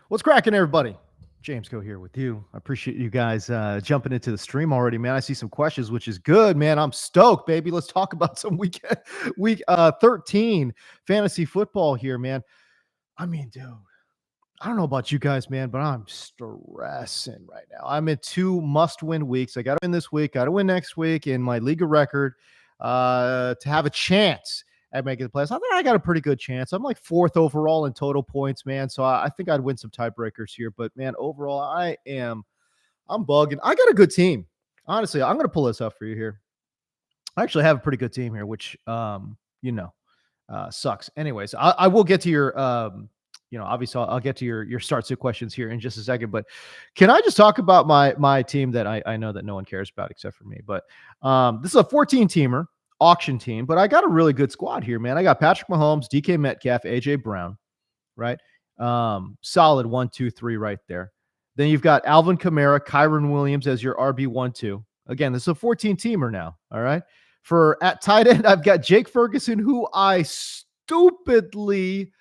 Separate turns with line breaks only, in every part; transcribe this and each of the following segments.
What's cracking, everybody? James Go here with you. I appreciate you guys jumping into the stream already, man. I see some questions, which is good, man. I'm stoked, baby. Let's talk about some week 13 fantasy football here, man. I mean, dude, I don't know about you guys, man, but I'm stressing right now. I'm in two must-win weeks. I got to win this week, got to win next week in my league of record to have a chance at making the playoffs. I think I got a pretty good chance. I'm like fourth overall in total points, man. So I think I'd win some tiebreakers here. But man, overall, I'm bugging. I got a good team. Honestly, I'm gonna pull this up for you here. I actually have a pretty good team here, which sucks. Anyways, I will get to your obviously I'll get to your start to questions here in just a second. But can I just talk about my team that I know that no one cares about except for me? But this is a 14-teamer auction team, but I got a really good squad here, man. I got Patrick Mahomes, DK Metcalf, AJ Brown, right? Solid 1, 2, 3 right there. Then you've got Alvin Kamara, Kyron Williams as your RB1-2. Again, this is a 14-teamer now. All right. For at tight end, I've got Jake Ferguson, who I stupidly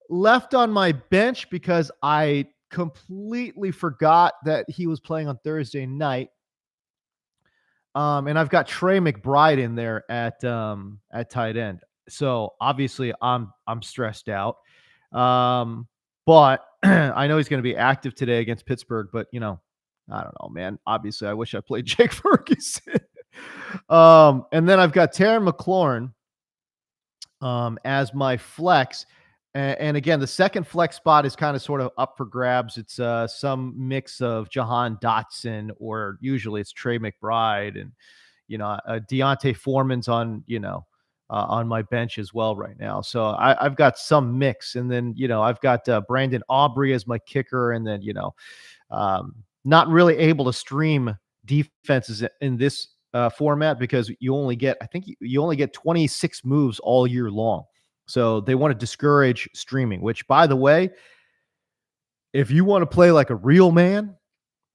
left on my bench because I completely forgot that he was playing on Thursday night. And I've got Trey McBride in there at tight end. So obviously I'm stressed out. But I know he's going to be active today against Pittsburgh, but I don't know, man. Obviously I wish I played Jake Ferguson. And then I've got Terry McLaurin as my flex. And again, the second flex spot is kind of sort of up for grabs. It's some mix of Jahan Dotson, or usually it's Trey McBride, and Deontay Foreman's on my bench as well right now. So I've got some mix, and then I've got Brandon Aubrey as my kicker, and then not really able to stream defenses in this format because you only get 26 moves all year long. So they want to discourage streaming, which, by the way, if you want to play like a real man,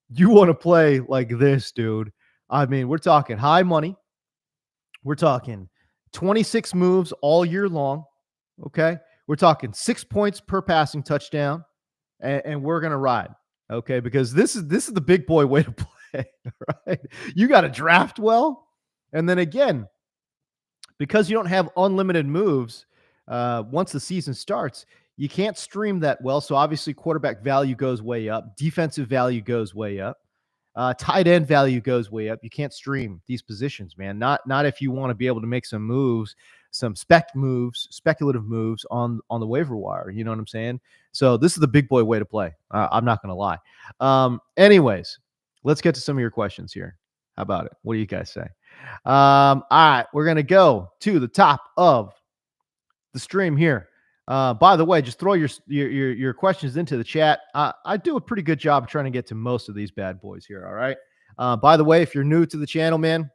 you want to play like this, dude. I mean, we're talking high money. We're talking 26 moves all year long. Okay. We're talking 6 points per passing touchdown, and we're going to ride. Okay. Because this is the big boy way to play. Right. You got to draft well. And then again, because you don't have unlimited moves, once the season starts, you can't stream that well. So obviously quarterback value goes way up. Defensive value goes way up. Tight end value goes way up. You can't stream these positions, man. Not if you want to be able to make some moves, some speculative moves on the waiver wire. You know what I'm saying? So this is the big boy way to play. I'm not going to lie. Anyways, let's get to some of your questions here. How about it? What do you guys say? All right, we're going to go to the top of the stream here. By the way, just throw your questions into the chat. I do a pretty good job of trying to get to most of these bad boys here. All right. By the way, if you're new to the channel, man,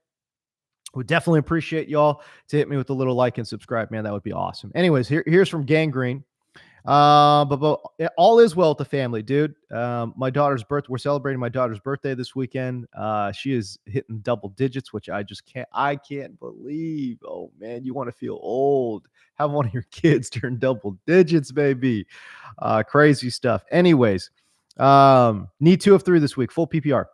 would definitely appreciate y'all to hit me with a little like and subscribe, man. That would be awesome. Anyways, here's from Gangrene. But all is well with the family, dude. My daughter's birthday. We're celebrating my daughter's birthday this weekend. She is hitting double digits, which I can't believe. Oh man, you want to feel old. Have one of your kids turn double digits, baby. Crazy stuff. Anyways, need 2 of 3 this week. Full PPR.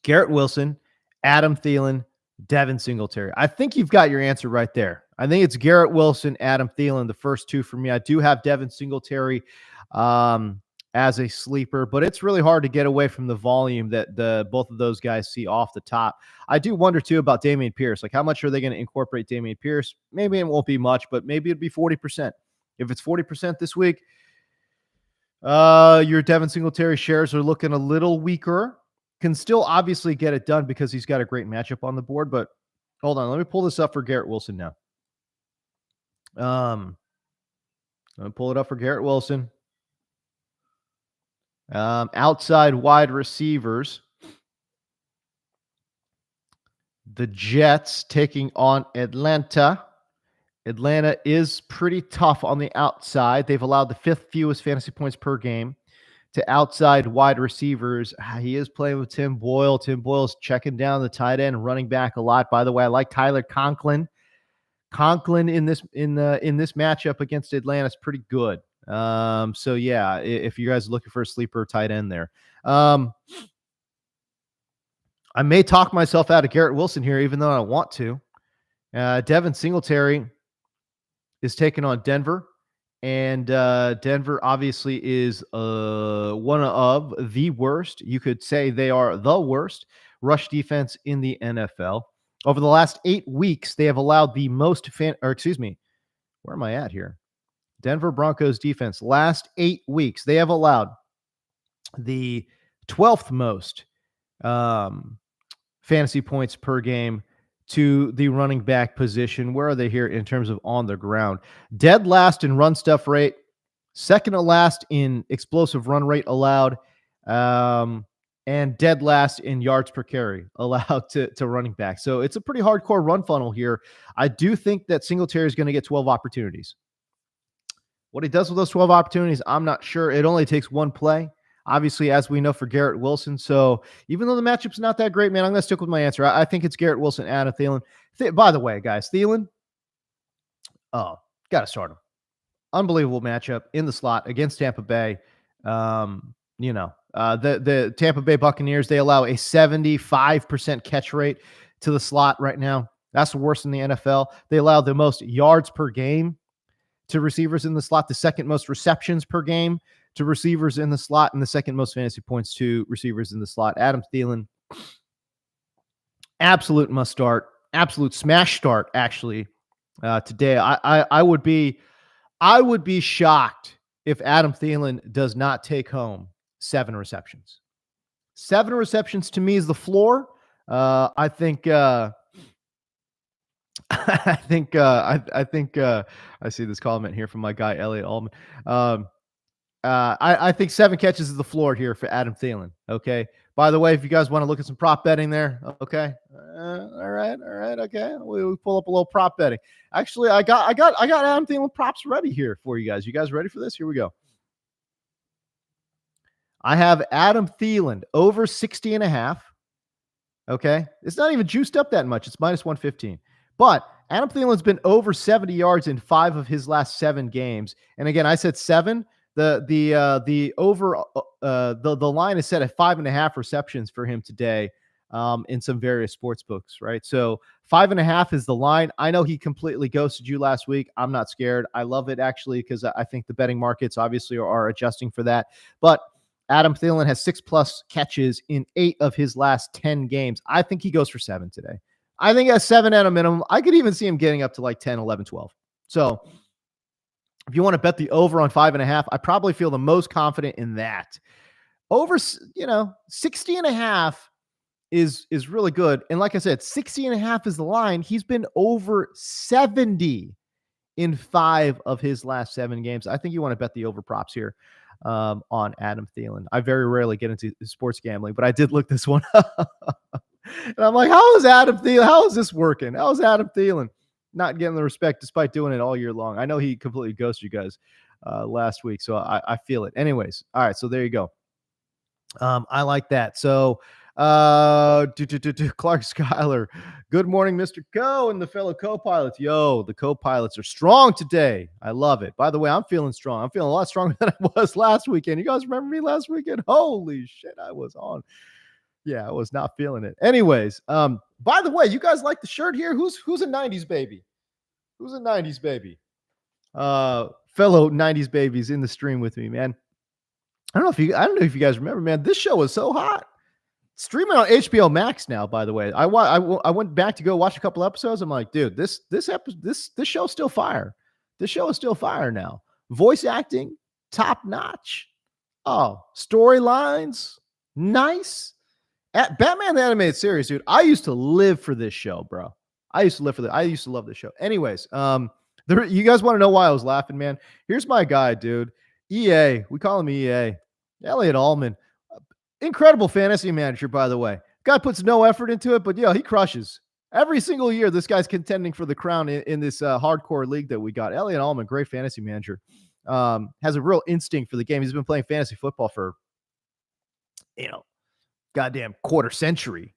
Garrett Wilson, Adam Thielen, Devin Singletary. I think you've got your answer right there. I think it's Garrett Wilson, Adam Thielen, the first 2 for me. I do have Devin Singletary as a sleeper, but it's really hard to get away from the volume that both of those guys see off the top. I do wonder, too, about Dameon Pierce. Like, how much are they going to incorporate Dameon Pierce? Maybe it won't be much, but maybe it'd be 40%. If it's 40% this week, your Devin Singletary shares are looking a little weaker. Can still obviously get it done because he's got a great matchup on the board, but hold on. Let me pull this up for Garrett Wilson now. I'm going to pull it up for Garrett Wilson. Outside wide receivers. The Jets taking on Atlanta. Atlanta is pretty tough on the outside. They've allowed the 5th fewest fantasy points per game to outside wide receivers. He is playing with Tim Boyle. Tim Boyle's checking down the tight end, running back a lot. By the way, I like Tyler Conklin. Conklin in this matchup against Atlanta is pretty good. So yeah, if you guys are looking for a sleeper tight end there, I may talk myself out of Garrett Wilson here, even though I want to. Devin Singletary is taking on Denver. And Denver obviously is one of the worst. You could say they are the worst rush defense in the NFL. Over the last 8 weeks, they have allowed the most where am I at here? Denver Broncos defense, last 8 weeks, they have allowed the 12th most fantasy points per game to the running back position. Where are they here in terms of on the ground? Dead last in run stuff rate, second to last in explosive run rate allowed, and dead last in yards per carry allowed to running back. So it's a pretty hardcore run funnel here. I do think that Singletary is going to get 12 opportunities. What he does with those 12 opportunities, I'm not sure. It only takes one play, obviously, as we know, for Garrett Wilson. So even though the matchup's not that great, man, I'm going to stick with my answer. I think it's Garrett Wilson, Adam Thielen. By the way, guys, Thielen, got to start him. Unbelievable matchup in the slot against Tampa Bay. The Tampa Bay Buccaneers, they allow a 75% catch rate to the slot right now. That's the worst in the NFL. They allow the most yards per game to receivers in the slot, the second most receptions per game to receivers in the slot, and the second most fantasy points to receivers in the slot. Adam Thielen, absolute must start, absolute smash start, actually, today. I would be shocked if Adam Thielen does not take home 7 receptions. 7 receptions to me is the floor. I think I see this comment here from my guy Elliot Allman. I think 7 catches is the floor here for Adam Thielen. Okay. By the way, if you guys want to look at some prop betting there, okay. All right. Okay. We pull up a little prop betting. Actually, I got Adam Thielen props ready here for you guys. You guys ready for this? Here we go. I have Adam Thielen over 60.5. Okay. It's not even juiced up that much. It's minus 115. But Adam Thielen's been over 70 yards in 5 of his last 7 games. And again, I said 7. The over the line is set at 5.5 receptions for him today in some various sports books, right? So 5.5 is the line. I know he completely ghosted you last week. I'm not scared. I love it actually because I think the betting markets obviously are adjusting for that. But Adam Thielen has 6+ catches in 8 of his last 10 games. I think he goes for 7 today. I think at 7 at a minimum. I could even see him getting up to like 10, 11, 12. So if you want to bet the over on 5.5, I probably feel the most confident in that. Over, 60.5 is really good. And like I said, 60.5 is the line. He's been over 70 in 5 of his last 7 games. I think you want to bet the over props here on Adam Thielen. I very rarely get into sports gambling, but I did look this one up. And I'm like, how is Adam Thielen? How is this working? How is Adam Thielen not getting the respect despite doing it all year long? I know he completely ghosted you guys last week, so I feel it. Anyways, all right, so there you go. I like that. So Clark Schuyler, good morning, Mr. Co and the fellow co-pilots. Yo, the co-pilots are strong today. I love it. By the way, I'm feeling strong. I'm feeling a lot stronger than I was last weekend. You guys remember me last weekend? Holy shit, I was on. Yeah, I was not feeling it. Anyways, by the way, you guys like the shirt here? Who's a 90s baby? Who's a 90s baby? Fellow 90s babies in the stream with me, man. I don't know if you guys remember, man. This show was so hot. Streaming on HBO Max now, by the way. I went back to go watch a couple episodes. I'm like, dude, this show's still fire. This show is still fire now. Voice acting, top notch. Oh, storylines, nice. At Batman the Animated Series, dude, I used to live for this show, bro. I used to love this show. Anyways, you guys want to know why I was laughing, man? Here's my guy, dude. EA. We call him EA. Elliot Allman. Incredible fantasy manager, by the way. Guy puts no effort into it, but he crushes. Every single year, this guy's contending for the crown in this hardcore league that we got. Elliot Allman, great fantasy manager. Has a real instinct for the game. He's been playing fantasy football for, goddamn quarter century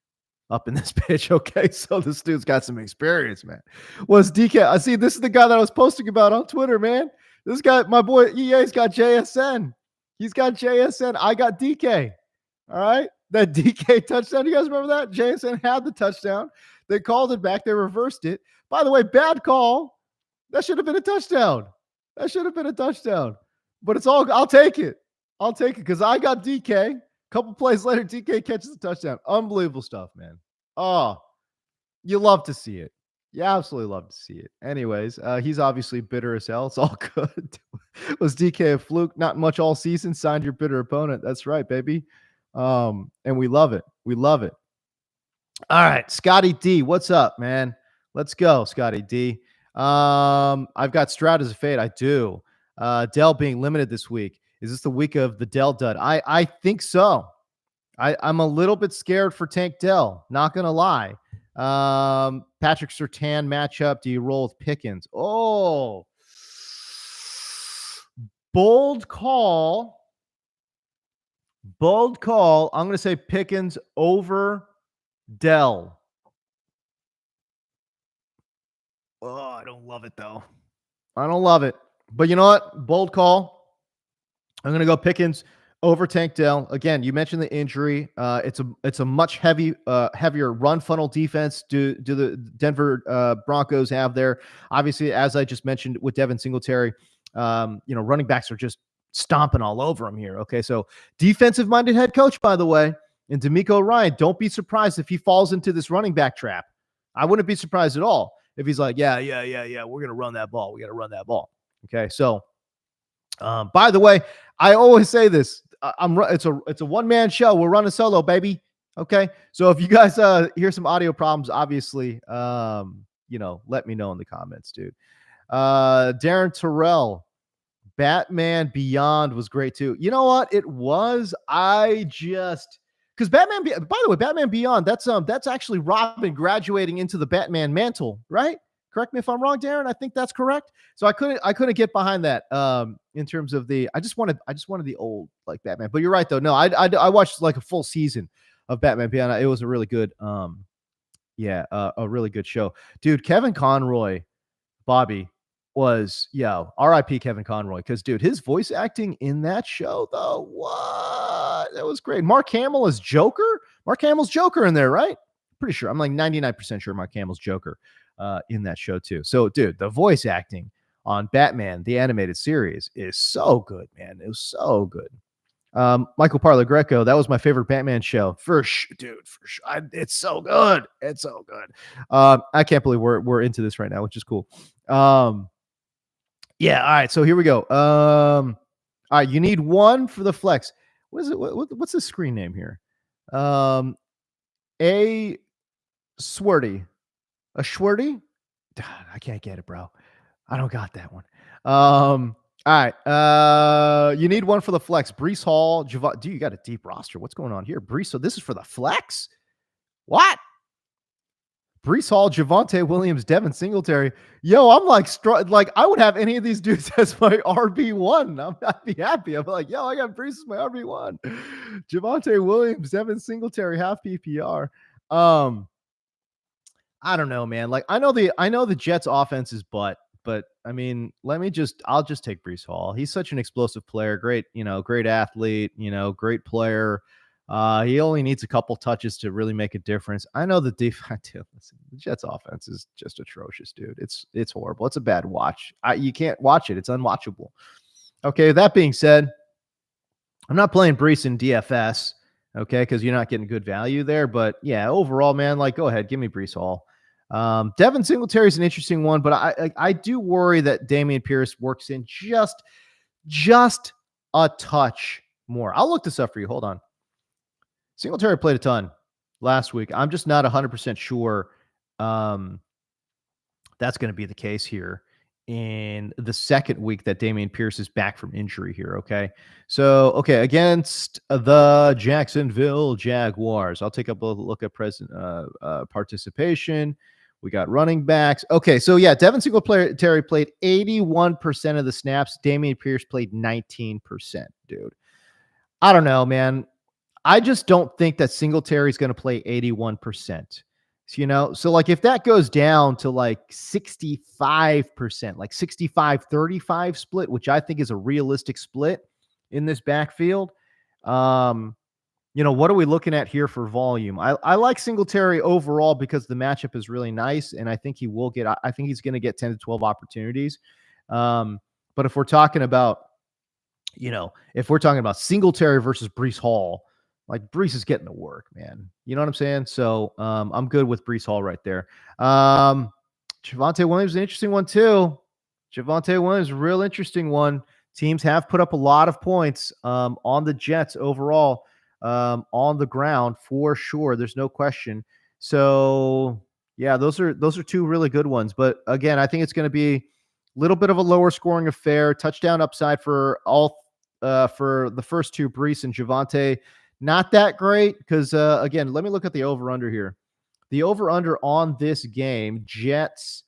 up in this pitch. Okay. So this dude's got some experience, man. Was DK. I see this is the guy that I was posting about on Twitter, man. This guy, my boy EA's got JSN. He's got JSN. I got DK. All right. That DK touchdown. You guys remember that? JSN had the touchdown. They called it back. They reversed it. By the way, bad call. That should have been a touchdown. That should have been a touchdown. But it's all, I'll take it. I'll take it because I got DK. A couple plays later, DK catches the touchdown. Unbelievable stuff, man. Oh, you love to see it. You absolutely love to see it. Anyways, he's obviously bitter as hell. It's all good. Was DK a fluke? Not much all season. Signed your bitter opponent. That's right, baby. And we love it. We love it. All right, Scotty D, what's up, man? Let's go, Scotty D. I've got Stroud as a fade. I do. Dell being limited this week. Is this the week of the Dell dud? I think so. I'm a little bit scared for Tank Dell. Not gonna lie. Patrick Surtain matchup. Do you roll with Pickens? Oh, bold call. Bold call. I'm gonna say Pickens over Dell. Oh, I don't love it though. I don't love it. But you know what? Bold call. I'm going to go Pickens over Tank Dell. Again, you mentioned the injury. It's a much heavier run funnel defense do the Denver Broncos have there. Obviously, as I just mentioned with Devin Singletary, running backs are just stomping all over him here. Okay, so defensive-minded head coach, by the way, and DeMeco Ryan, don't be surprised if he falls into this running back trap. I wouldn't be surprised at all if he's like, yeah, we're going to run that ball. We got to run that ball. Okay, so by the way, I always say this. It's a one-man show. We're running solo, baby. Okay, so if you guys hear some audio problems, obviously, let me know in the comments, dude. Darren Terrell, Batman Beyond was great too. You know what? It was. Because Batman. By the way, Batman Beyond. That's actually Robin graduating into the Batman mantle, right? Correct me if I'm wrong, Darren. I think that's correct. So I couldn't get behind that. In terms of I just wanted the old like Batman. But you're right though. No, I watched like a full season of Batman Beyond. It was a really good, a really good show, dude. Kevin Conroy, Bobby was R.I.P. Kevin Conroy, because dude, his voice acting in that show though, what? That was great. Mark Hamill is Joker. Mark Hamill's Joker in there, right? Pretty sure. I'm like 99% sure Mark Hamill's Joker in that show too. So, dude, the voice acting on Batman, the animated series, is so good, man. It was so good. Michael Parla Greco, that was my favorite Batman show. For sure, dude. For sure. It's so good. It's so good. I can't believe we're into this right now, which is cool. Yeah, all right. So here we go. All right, you need one for the flex. What is it? What's the screen name here? A Swirty. A Schwerty? I can't get it, bro. I don't got that one. All right. You need one for the flex. Breece Hall, Dude, you got a deep roster. What's going on here? Breece, so this is for the flex? What? Breece Hall, Javonte Williams, Devin Singletary. Yo, I'm like I would have any of these dudes as my RB1. I'd be happy. I'm like, yo, I got Breece as my RB1. Javonte Williams, Devin Singletary, half PPR. I don't know, man. Like I know the Jets offense is but I mean, I'll just take Breece Hall. He's such an explosive player, great athlete, great player. He only needs a couple touches to really make a difference. I know the defense. Listen, the Jets offense is just atrocious, dude. It's horrible. It's a bad watch. You can't watch it. It's unwatchable. Okay, that being said, I'm not playing Breece in DFS, okay, because you're not getting good value there. But yeah, overall, man, like go ahead, give me Breece Hall. Devin Singletary is an interesting one, but I do worry that Dameon Pierce works in just a touch more. I'll look this up for you. Hold on. Singletary played a ton last week. I'm just not 100% sure that's going to be the case here in the second week that Dameon Pierce is back from injury here. Okay. So, against the Jacksonville Jaguars, I'll take a look at present participation. We got running backs. Okay. So yeah, Devin Singletary played 81% of the snaps. Dameon Pierce played 19%, dude. I don't know, man. I just don't think that Singletary is going to play 81%. So like if that goes down to like 65%, like 65-35 split, which I think is a realistic split in this backfield. Um, what are we looking at here for volume? I like Singletary overall because the matchup is really nice, and I think I think he's going to get 10 to 12 opportunities. But if we're talking about Singletary versus Breece Hall, like Breece is getting the work, man. You know what I'm saying? So I'm good with Breece Hall right there. Javonte Williams, an interesting one too. Javonte Williams, real interesting one. Teams have put up a lot of points on the Jets overall, on the ground for sure. There's no question. So yeah, those are two really good ones. But again, I think it's going to be a little bit of a lower scoring affair. Touchdown upside for the first two, Breece and Javonte. Not that great because again, let me look at the over under here. The over under on this game, Jets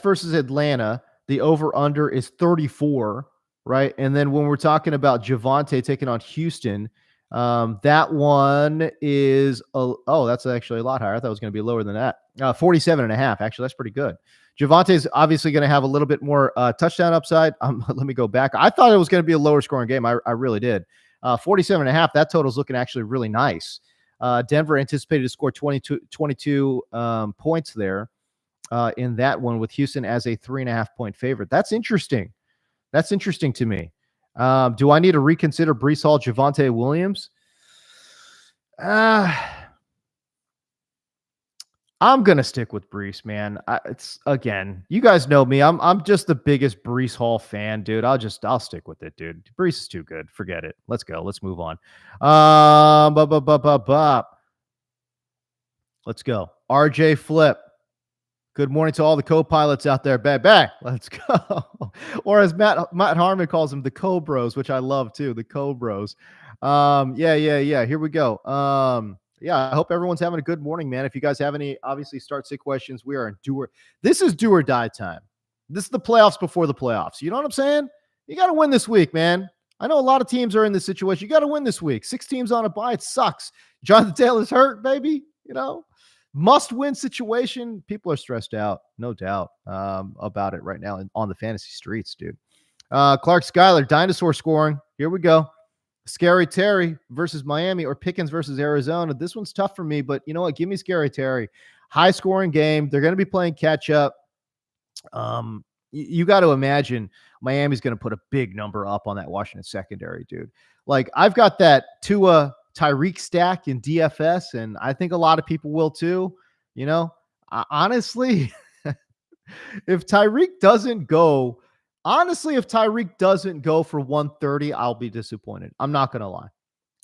versus Atlanta, the over under is 34, right? And then when we're talking about Javonte taking on Houston, that one is that's actually a lot higher. I thought it was going to be lower than that. 47.5. Actually, that's pretty good. Javonte is obviously going to have a little bit more touchdown upside. Let me go back. I thought it was going to be a lower scoring game. I really did. 47.5. That total is looking actually really nice. Denver anticipated to score 22 points there in that one, with Houston as a 3.5-point favorite. That's interesting. That's interesting to me. Do I need to reconsider Breece Hall, Javonte Williams? I'm gonna stick with Breece, man. It's again, you guys know me. I'm just the biggest Breece Hall fan, dude. I'll stick with it, dude. Breece is too good. Forget it. Let's go. Let's move on. Let's go. RJ Flip. Good morning to all the co-pilots out there. Bang. Let's go. Or as Matt Harmon calls them, the co-bros, which I love too. The co-bros. Yeah. Here we go. I hope everyone's having a good morning, man. If you guys have any, obviously, start-sit questions, we are in This is do or die time. This is the playoffs before the playoffs. You know what I'm saying? You got to win this week, man. I know a lot of teams are in this situation. You got to win this week. 6 teams on a bye. It sucks. Jonathan Taylor's hurt, baby. Must-win situation. People are stressed out, no doubt, about it right now on the fantasy streets, dude. Clark Schuyler, dinosaur scoring. Here we go. Scary Terry versus Miami or Pickens versus Arizona. This one's tough for me, but you know what? Give me Scary Terry. High-scoring game. They're going to be playing catch-up. You got to imagine Miami's going to put a big number up on that Washington secondary, dude. Like, I've got that Tua Tyreek stack in DFS, and I think a lot of people will too. Honestly, if Tyreek doesn't go for 130, I'll be disappointed. I'm not going to lie.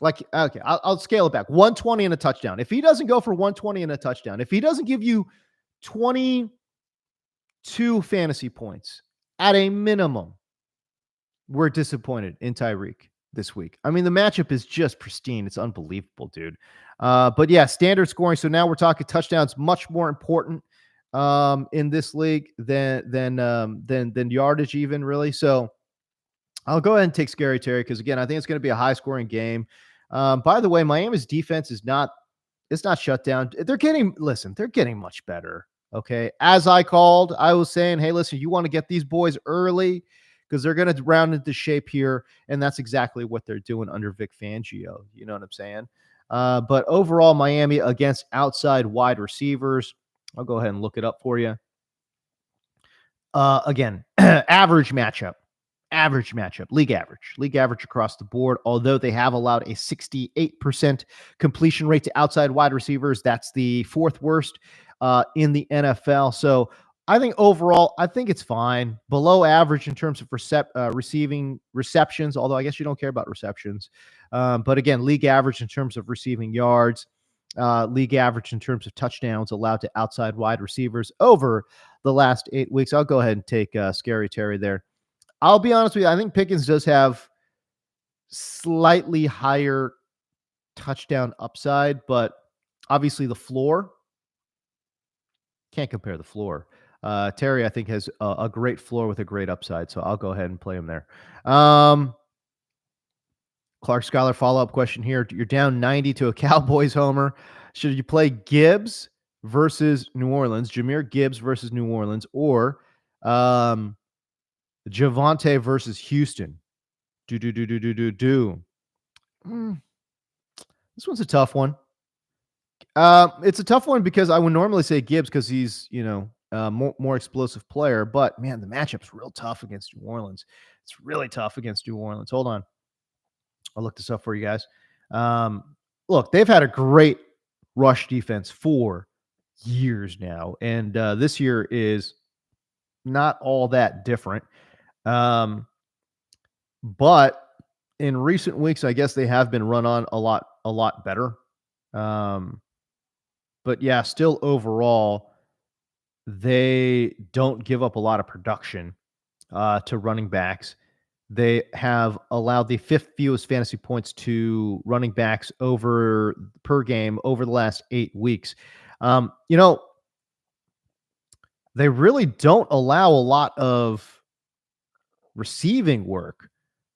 Like, okay, I'll scale it back. 120 and a touchdown. If he doesn't go for 120 and a touchdown, if he doesn't give you 22 fantasy points at a minimum, we're disappointed in Tyreek this week. I mean, the matchup is just pristine. It's unbelievable, dude. But yeah, standard scoring. So now we're talking touchdowns, much more important in this league than yardage, even, really. So I'll go ahead and take Scary Terry because, again, I think it's going to be a high scoring game. By the way, Miami's defense is not shut down. They're getting much better. Okay. As I was saying, hey, listen, you want to get these boys early because they're going to round into shape here. And that's exactly what they're doing under Vic Fangio. You know what I'm saying? But overall, Miami against outside wide receivers. I'll go ahead and look it up for you. Again, average matchup, league average across the board. Although they have allowed a 68% completion rate to outside wide receivers, that's the 4th worst in the NFL. So I think overall, I think it's fine. Below average in terms of receiving receptions, although I guess you don't care about receptions. But again, league average in terms of receiving yards, league average in terms of touchdowns allowed to outside wide receivers over the last 8 weeks. I'll go ahead and take Scary Terry there. I'll be honest with you. I think Pickens does have slightly higher touchdown upside, but obviously the floor, can't compare the floor. Terry, I think, has a great floor with a great upside, so I'll go ahead and play him there. Clark Schuyler follow-up question here. You're down 90 to a Cowboys homer. Should you play Gibbs versus New Orleans, Jahmyr Gibbs versus New Orleans, or um, Javonte versus Houston? Do. Mm, this one's a tough one. It's a tough one because I would normally say Gibbs because he's, more explosive player. But man, the matchup's real tough against New Orleans. It's really tough against New Orleans. Hold on. I'll look this up for you guys. Um, Look, they've had a great rush defense for years now, and this year is not all that different. Um, but in recent weeks, I guess they have been run on a lot better. Um, but yeah, still overall, they don't give up a lot of production to running backs. They have allowed the fifth fewest fantasy points to running backs over per game over the last 8 weeks. Um, you know, they really don't allow a lot of receiving work.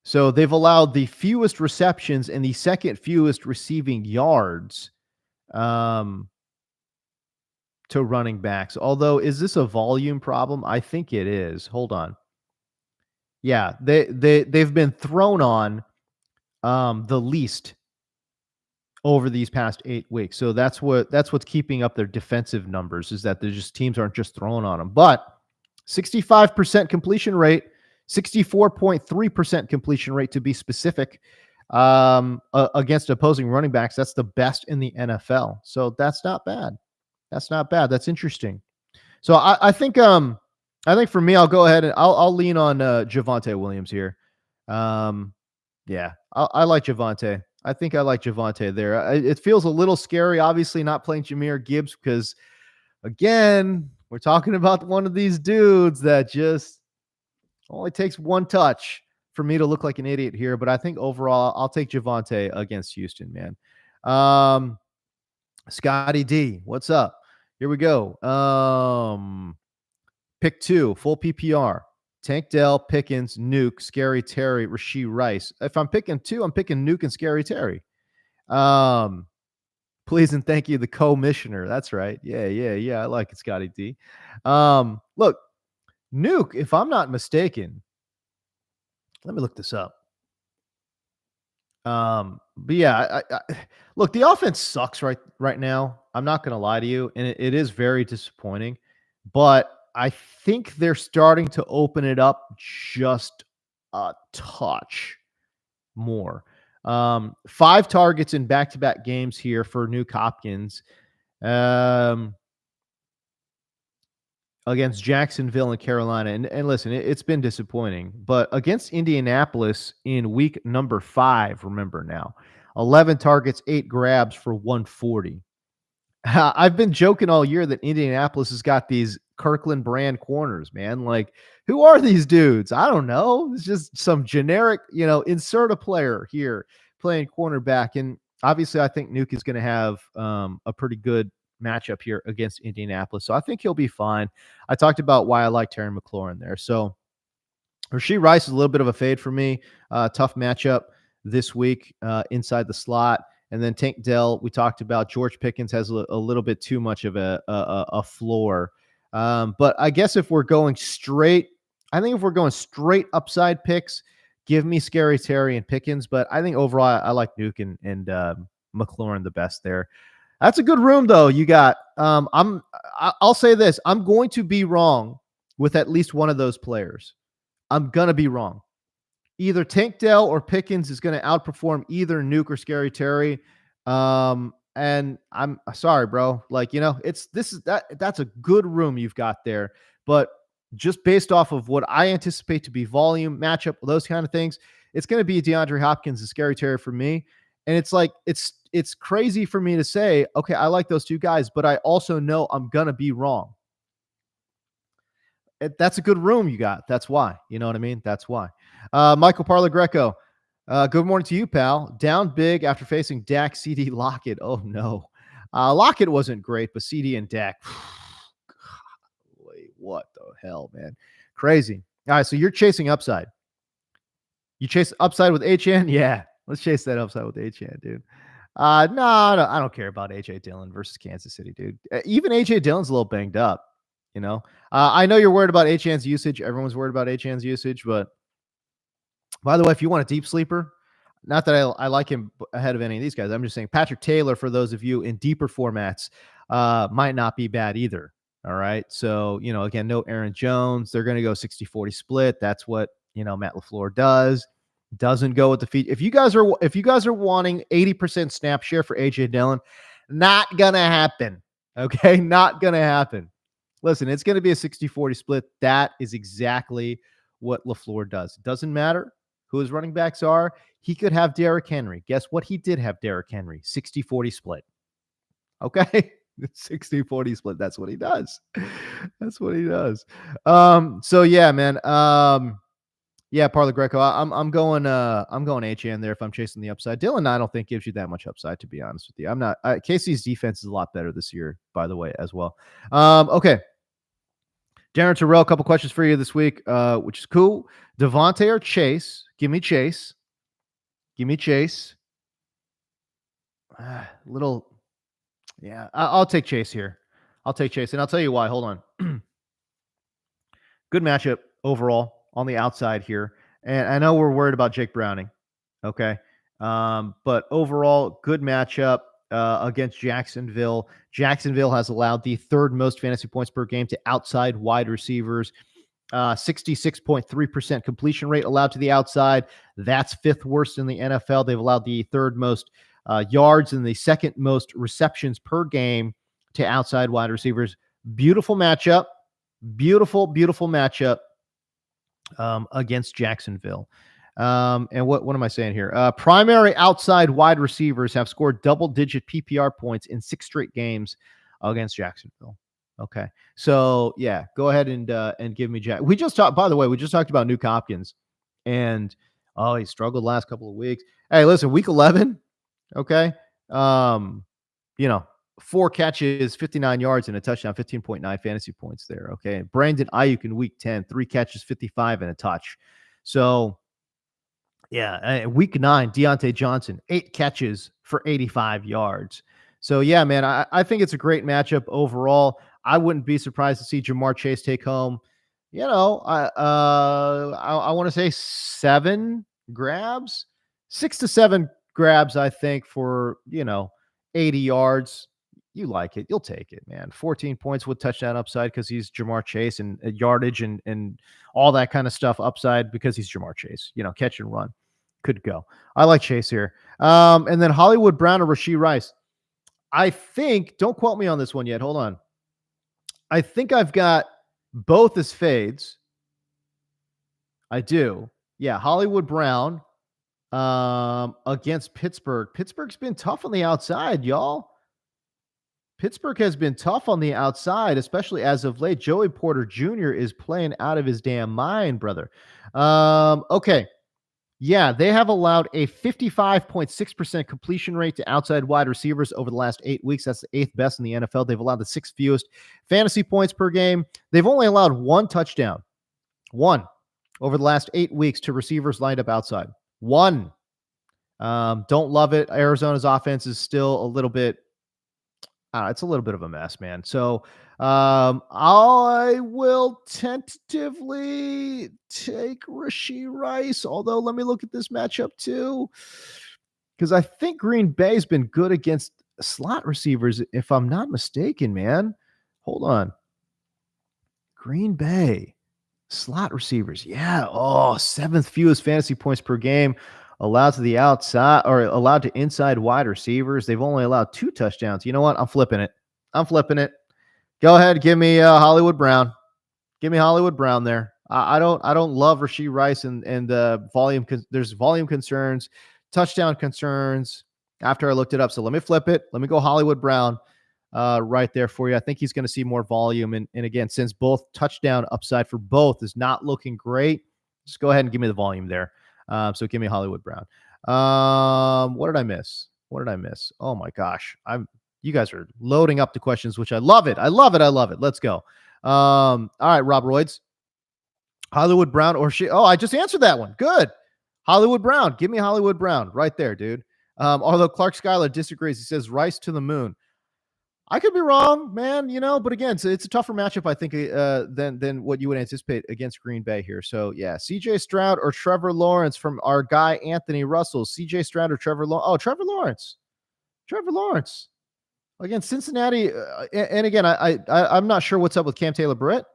So they've allowed the fewest receptions and the second fewest receiving yards um, to running backs. Although, is this a volume problem? I think it is. Hold on. Yeah, they've been thrown on the least over these past 8 weeks. So that's what's keeping up their defensive numbers is that teams aren't just throwing on them. But 65% completion rate, 64.3% completion rate to be specific, against opposing running backs. That's the best in the NFL. So that's not bad. That's not bad. That's interesting. So I think for me, I'll go ahead and I'll lean on Javonte Williams here. Yeah, I like Javonte. I think I like Javonte there. It feels a little scary, obviously, not playing Jahmyr Gibbs because, again, we're talking about one of these dudes that just only takes one touch for me to look like an idiot here. But I think overall, I'll take Javonte against Houston, man. Scotty D, what's up? Here we go. Pick 2, full PPR. Tank Dell, Pickens, Nuke, Scary Terry, Rashee Rice. If I'm picking 2, I'm picking Nuke and Scary Terry. Please and thank you, the commissioner. That's right. Yeah. I like it, Scotty D. Look, Nuke, if I'm not mistaken, let me look this up. But yeah, I look, the offense sucks right now. I'm not going to lie to you, and it is very disappointing. But I think they're starting to open it up just a touch more. 5 targets in back-to-back games here for Nuke Hopkins. Against Jacksonville and Carolina. And listen, it's been disappointing. But against Indianapolis in week number 5, remember now, 11 targets, 8 grabs for 140. I've been joking all year that Indianapolis has got these Kirkland brand corners, man. Like, who are these dudes? I don't know. It's just some generic, insert a player here playing cornerback. And obviously, I think Nuke is going to have a pretty good matchup here against Indianapolis. So I think he'll be fine. I talked about why I like Terry McLaurin there. So Rashee Rice is a little bit of a fade for me. Tough matchup this week inside the slot. And then Tank Dell, we talked about. George Pickens has a little bit too much of a floor. But I guess if we're going straight upside picks, give me Scary Terry and Pickens. But I think overall, I like Nuke and McLaurin the best there. That's a good room, though. You got. I'll say this: I'm going to be wrong with at least one of those players. I'm gonna be wrong. Either Tank Dell or Pickens is going to outperform either Nuke or Scary Terry. And I'm sorry, bro. Like, that's a good room you've got there. But just based off of what I anticipate to be volume, matchup, those kind of things, it's going to be DeAndre Hopkins and Scary Terry for me. And it's like, it's crazy for me to say, okay, I like those two guys, but I also know I'm going to be wrong. That's a good room you got. That's why. You know what I mean? That's why. Michael Parla Greco. Good morning to you, pal. Down big after facing Dak, CD, Lockett. Oh, no. Lockett wasn't great, but CD and Dak. Golly, what the hell, man? Crazy. All right, so you're chasing upside. You chase upside with HN? Yeah. Let's chase that upside with Achan, dude. No, I don't care about AJ Dillon versus Kansas City, dude. Even AJ Dillon's a little banged up. You know, I know you're worried about Achan's usage. Everyone's worried about Achan's usage, but by the way, if you want a deep sleeper, not that I like him ahead of any of these guys. I'm just saying Patrick Taylor, for those of you in deeper formats, might not be bad either. All right. So, again, no Aaron Jones. They're going to go 60-40 split. That's what, Matt LaFleur does. Doesn't go with the feet. If you guys are wanting 80% snap share for AJ Dillon, not gonna happen. Okay. Not gonna happen. Listen, it's going to be a 60-40 split. That is exactly what LaFleur does. It doesn't matter who his running backs are. He could have Derrick Henry. Guess what? He did have Derrick Henry. 60-40 split. Okay? 60-40 split. That's what he does. That's what he does. So yeah, man. Yeah, Parla Greco. I'm going HN there if I'm chasing the upside. Dillon, I don't think gives you that much upside, to be honest with you. I'm not. KC's defense is a lot better this year, by the way, as well. Okay. Darren Terrell, a couple questions for you this week, which is cool. Devontae or Chase? Give me Chase. Give me Chase. I'll take Chase here. I'll take Chase, and I'll tell you why. Hold on. Good matchup overall on the outside here. And I know we're worried about Jake Browning. Okay. But overall, good matchup against Jacksonville. Jacksonville has allowed the third most fantasy points per game to outside wide receivers. 66.3% completion rate allowed to the outside. That's fifth worst in the NFL. They've allowed the third most yards and the second most receptions per game to outside wide receivers. Beautiful matchup. Beautiful matchup against Jacksonville. And what am I saying here? Primary outside wide receivers have scored double-digit PPR points in 6 straight games against Jacksonville. Okay, so yeah, go ahead and give me Jack. We just talked about Nuke Hopkins, and he struggled last couple of weeks. Hey, listen, week 11, okay, 4 catches, 59 yards, and a touchdown, 15.9 fantasy points there. Okay, Brandon Ayuk in week 10, 3 catches, 55 and a touch. So yeah, week 9, Deontay Johnson, 8 catches for 85 yards. So yeah, man, I think it's a great matchup overall. I wouldn't be surprised to see Jamar Chase take home, I want to say 7 grabs, 6 to 7 grabs, I think, for 80 yards. You like it, you'll take it, man. 14 points with touchdown upside because he's Jamar Chase, and yardage and all that kind of stuff upside because he's Jamar Chase. Catch and run. Could go. I like Chase here. And then Hollywood Brown or Rashee Rice. I think, don't quote me on this one yet. Hold on. I think I've got both as fades. I do. Yeah, Hollywood Brown against Pittsburgh. Pittsburgh's been tough on the outside, y'all. Pittsburgh has been tough on the outside, especially as of late. Joey Porter Jr. is playing out of his damn mind, brother. Okay. Yeah, they have allowed a 55.6% completion rate to outside wide receivers over the last 8 weeks. That's the 8th best in the NFL. They've allowed the 6th fewest fantasy points per game. They've only allowed 1 touchdown, 1 over the last 8 weeks to receivers lined up outside. 1. Don't love it. Arizona's offense is still a little bit, it's a little bit of a mess, man. So I will tentatively take Rashee Rice, although let me look at this matchup too, because I think Green Bay's been good against slot receivers, if I'm not mistaken, man. Hold on. Green Bay, slot receivers. Yeah. 7th fewest fantasy points per game allowed to the outside, or allowed to inside wide receivers. They've only allowed 2 touchdowns. You know what? I'm flipping it. Go ahead. Give me Hollywood Brown. Give me Hollywood Brown there. I don't love Rashee Rice and volume. There's volume concerns, touchdown concerns after I looked it up. So let me flip it. Let me go Hollywood Brown right there for you. I think he's going to see more volume. And again, since both touchdown upside for both is not looking great, just go ahead and give me the volume there. So give me Hollywood Brown. What did I miss? Oh my gosh. You guys are loading up the questions, which I love it. Let's go. All right, Rob Royds. Hollywood Brown or I just answered that one. Good. Hollywood Brown. Give me Hollywood Brown right there, dude. Although Clark Schuyler disagrees. He says Rice to the moon. I could be wrong, man, but again, it's a tougher matchup, I think, than what you would anticipate against Green Bay here. So, yeah, CJ Stroud or Trevor Lawrence from our guy, Anthony Russell. CJ Stroud or Trevor Lawrence. Oh, Trevor Lawrence. Trevor Lawrence. Again, Cincinnati. And again, I'm not sure what's up with Cam Taylor-Britt,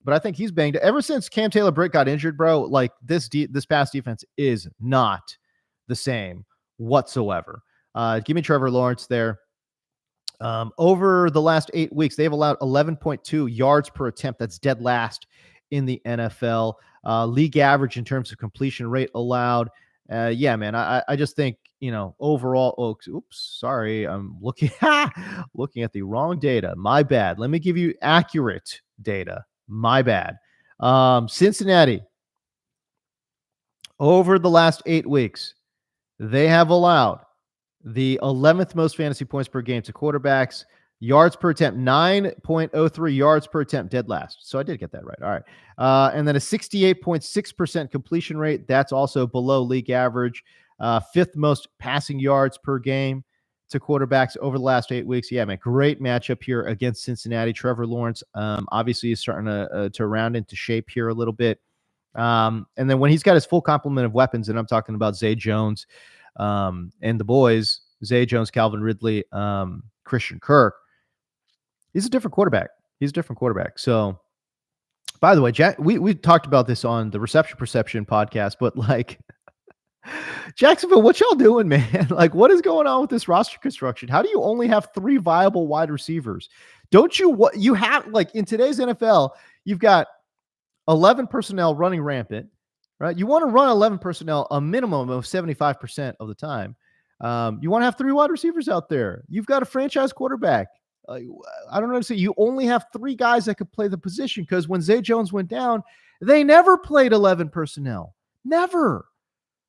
but I think he's banged. Ever since Cam Taylor-Britt got injured, bro, like this pass defense is not the same whatsoever. Give me Trevor Lawrence there. Over the last 8 weeks, they've allowed 11.2 yards per attempt. That's dead last in the NFL. League average in terms of completion rate allowed. Yeah, man, I just think, overall, oops, sorry. I'm looking at the wrong data. My bad. Let me give you accurate data. My bad. Cincinnati, over the last 8 weeks, they have allowed the 11th most fantasy points per game to quarterbacks. Yards per attempt, 9.03 yards per attempt, dead last. So I did get that right. All right. And then a 68.6% completion rate. That's also below league average. Fifth most passing yards per game to quarterbacks over the last 8 weeks. Yeah, man, great matchup here against Cincinnati. Trevor Lawrence, obviously, is starting to round into shape here a little bit. And then when he's got his full complement of weapons, and I'm talking about Zay Jones, and the boys, Zay Jones, Calvin Ridley, Christian Kirk, he's a different quarterback. So, by the way, Jack, we talked about this on the Reception Perception podcast, but like Jacksonville, what y'all doing, man? Like, what is going on with this roster construction? How do you only have 3 viable wide receivers? Don't you, what you have, like in today's NFL, you've got 11 personnel running rampant, right? You want to run 11 personnel a minimum of 75% of the time. You want to have 3 wide receivers out there. You've got a franchise quarterback. I don't know how to say. You only have 3 guys that could play the position, because when Zay Jones went down, they never played 11 personnel. Never.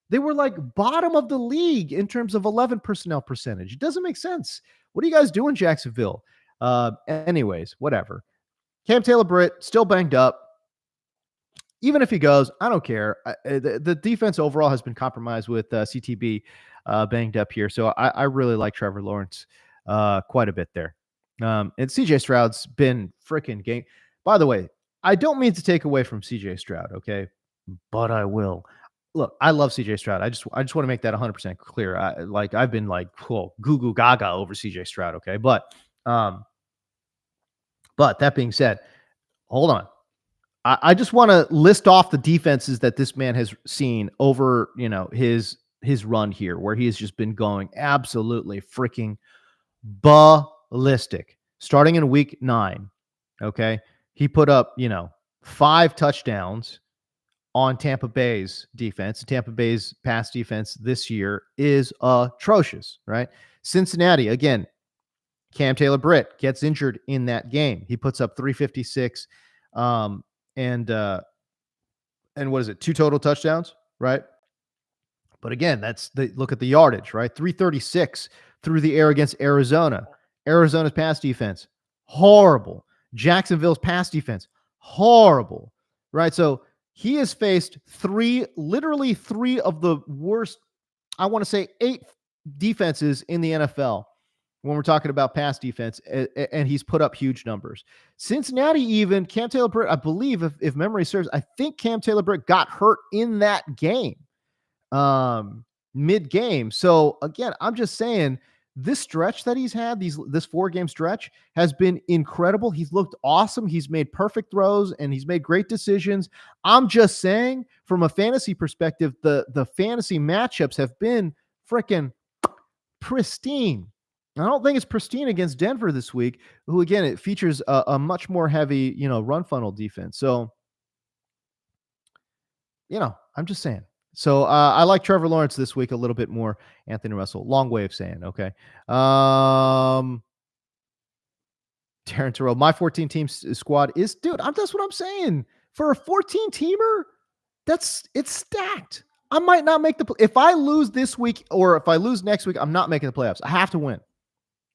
They were like bottom of the league in terms of 11 personnel percentage. It doesn't make sense. What are you guys doing, Jacksonville? Anyways, whatever. Cam Taylor-Britt still banged up. Even if he goes, I don't care. The defense overall has been compromised with CTB banged up here. So I really like Trevor Lawrence quite a bit there. And CJ Stroud's been freaking game. By the way, I don't mean to take away from CJ Stroud, okay? But I will. Look, I love CJ Stroud. I just want to make that 100% clear. I've been like, cool, goo goo gaga over CJ Stroud, okay? But that being said, hold on. I just want to list off the defenses that this man has seen over, his run here, where he has just been going absolutely freaking ballistic. Starting in week 9, okay, he put up, 5 touchdowns on Tampa Bay's defense. Tampa Bay's pass defense this year is atrocious, right? Cincinnati, again, Cam Taylor-Britt gets injured in that game. He puts up 356. And what is it? 2 total touchdowns, right? But again, look at the yardage, right? 336 through the air against Arizona. Arizona's pass defense, horrible. Jacksonville's pass defense, horrible, right? So he has faced literally three of the worst, I want to say 8 defenses in the NFL when we're talking about pass defense, and he's put up huge numbers. Cincinnati, even Cam Taylor-Britt, I believe, if memory serves, I think Cam Taylor-Britt got hurt in that game, mid-game. So again, I'm just saying, this stretch that he's had, this 4-game stretch, has been incredible. He's looked awesome. He's made perfect throws, and he's made great decisions. I'm just saying, from a fantasy perspective, the fantasy matchups have been freaking pristine. I don't think it's pristine against Denver this week, who, again, it features a much more heavy, run funnel defense. So, I'm just saying. So I like Trevor Lawrence this week a little bit more. Anthony Russell, long way of saying, okay. Darren Terrell, my 14-team squad is, dude, that's what I'm saying. For a 14-teamer, it's stacked. I might not make if I lose this week, or if I lose next week, I'm not making the playoffs. I have to win.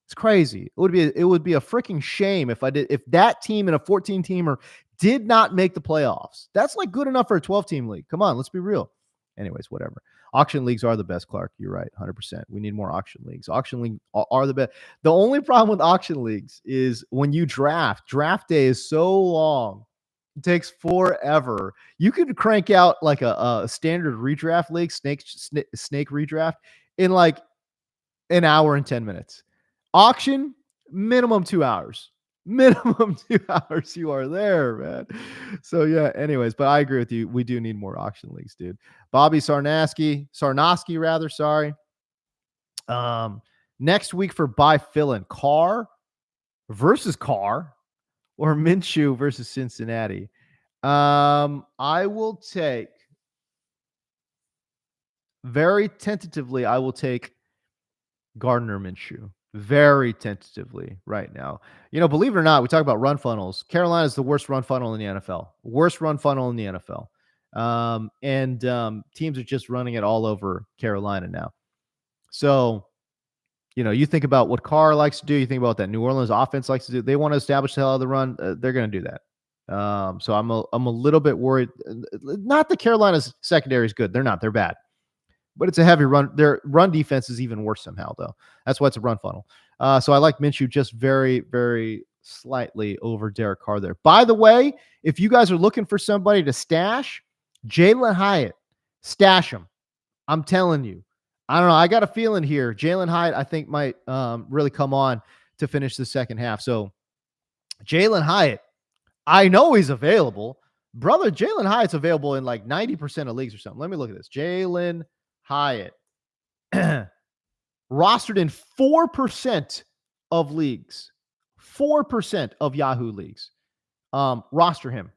It's crazy. It would be a freaking shame if that team in a 14-teamer did not make the playoffs. That's like good enough for a 12-team league. Come on, let's be real. anyways, whatever. Auction leagues are the best, Clark. You're right, 100%. We need more auction leagues. Auction league are the best. The only problem with auction leagues is when you draft day is so long. It takes forever. You could crank out like a standard redraft league, snake redraft in like an hour and 10 minutes. Auction, minimum 2 hours. Minimum 2 hours. You are there, man. So yeah, anyways, but I agree with you. We do need more auction leagues, dude. Bobby Sarnoski rather, sorry. Next week for buy fill-in, Carr versus Carr or Minshew versus Cincinnati. I will take very tentatively, I will take Gardner Minshew very tentatively right now. Believe it or not, we talk about run funnels. Carolina is the worst run funnel in the NFL. Worst run funnel in the NFL. And teams are just running it all over Carolina now. So, you think about what Carr likes to do. You think about what that New Orleans offense likes to do. They want to establish the hell of the run. They're going to do that. So I'm a little bit worried. Not that Carolina's secondary is good. They're not. They're bad. But it's a heavy run. Their run defense is even worse somehow, though. That's why it's a run funnel. So I like Minshew just very, very slightly over Derek Carr there. By the way, if you guys are looking for somebody to stash, Jalen Hyatt, stash him. I'm telling you. I don't know. I got a feeling here. Jalen Hyatt, I think, might really come on to finish the second half. So Jalen Hyatt, I know he's available. Brother, Jalen Hyatt's available in like 90% of leagues or something. Let me look at this. Jalen Hyatt rostered in 4% of leagues, 4% of Yahoo leagues. Roster him.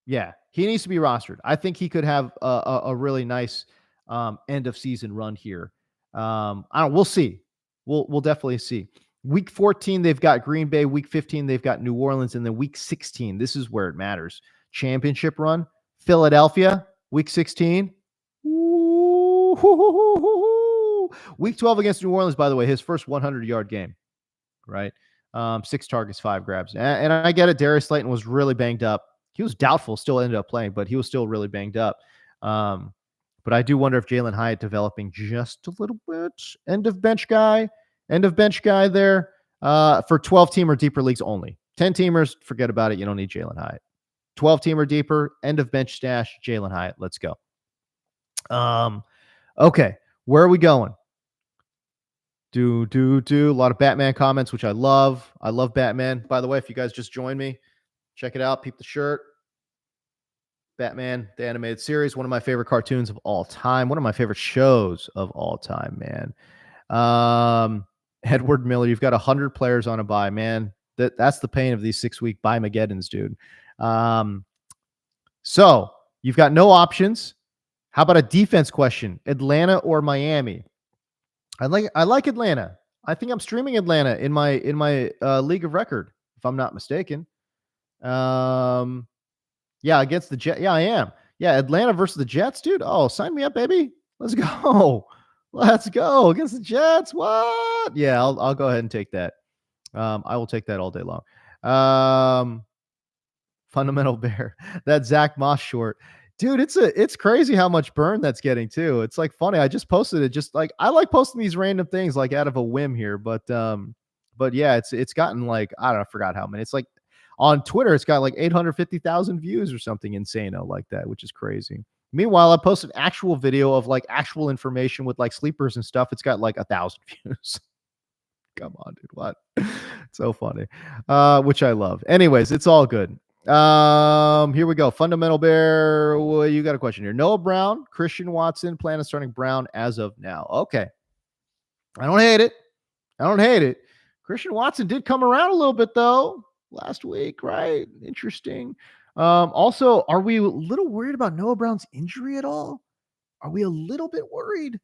Yeah, he needs to be rostered. I think he could have a really nice end of season run here. We'll see. We'll definitely see. Week 14, they've got Green Bay. Week 15, they've got New Orleans. And then week 16, this is where it matters. Championship run, Philadelphia, week 16. Week 12 against New Orleans, by the way, his first 100-yard game, right? 6 targets, 5 grabs. And I get it. Darius Slayton was really banged up. He was doubtful, still ended up playing, but he was still really banged up. But I do wonder if Jalen Hyatt developing just a little bit. End of bench guy there for 12-teamer deeper leagues only. 10-teamers, forget about it. You don't need Jalen Hyatt. 12-teamer deeper, end of bench stash, Jalen Hyatt. Let's go. Okay, where are we going? A lot of Batman comments, which I love. I love Batman. By the way, if you guys just joined me, check it out. Peep the shirt. Batman, the animated series, one of my favorite cartoons of all time. One of my favorite shows of all time, man. Edward Miller, you've got 100 players on a bye, man. That's the pain of these 6-week buy-mageddons, dude. So you've got no options. How about a defense question? Atlanta or Miami? I like Atlanta. I think I'm streaming Atlanta in my league of record, if I'm not mistaken. Yeah, against the Jets. Yeah, I am. Yeah, Atlanta versus the Jets, dude. Oh, sign me up, baby. Let's go. Let's go against the Jets. What? Yeah, I'll go ahead and take that. I will take that all day long. Fundamental Bear. That Zach Moss short. Dude, it's crazy how much burn that's getting too. It's like funny. I just posted it. Just like I like posting these random things like out of a whim here, but yeah, it's gotten like I don't know, I forgot how many. It's like on Twitter, it's got like 850,000 views or something insane like that, which is crazy. Meanwhile, I posted actual video of like actual information with like sleepers and stuff. It's got like 1,000 views. Come on, dude. What? So funny. Which I love. Anyways, it's all good. Here we go. Fundamental Bear. Well, you got a question here. Noah Brown, Christian Watson, plan on starting Brown as of now. Okay. I don't hate it. Christian Watson did come around a little bit though last week, right? Interesting. Also, are we a little worried about Noah Brown's injury at all? Are we a little bit worried?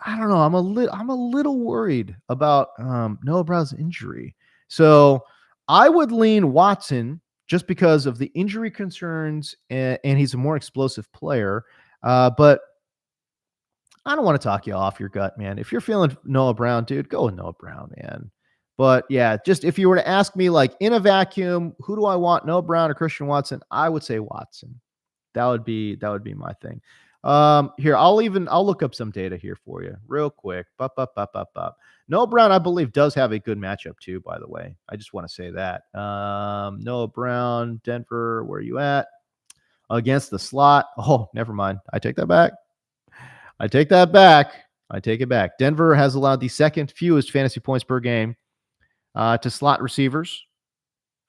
I don't know. I'm a little worried about Noah Brown's injury. So I would lean Watson just because of the injury concerns, and he's a more explosive player. But I don't want to talk you off your gut, man. If you're feeling Noah Brown, dude, go with Noah Brown, man. But yeah, just if you were to ask me, like in a vacuum, who do I want, Noah Brown or Christian Watson? I would say Watson. That would be my thing. Here, I'll look up some data here for you real quick. Bup, bup, bup, bup, bup. Noah Brown, I believe, does have a good matchup too, by the way. I just want to say that. Noah Brown, Denver, where are you at? Against the slot. Oh, never mind. I take that back. I take that back. I take it back. Denver has allowed the second fewest fantasy points per game to slot receivers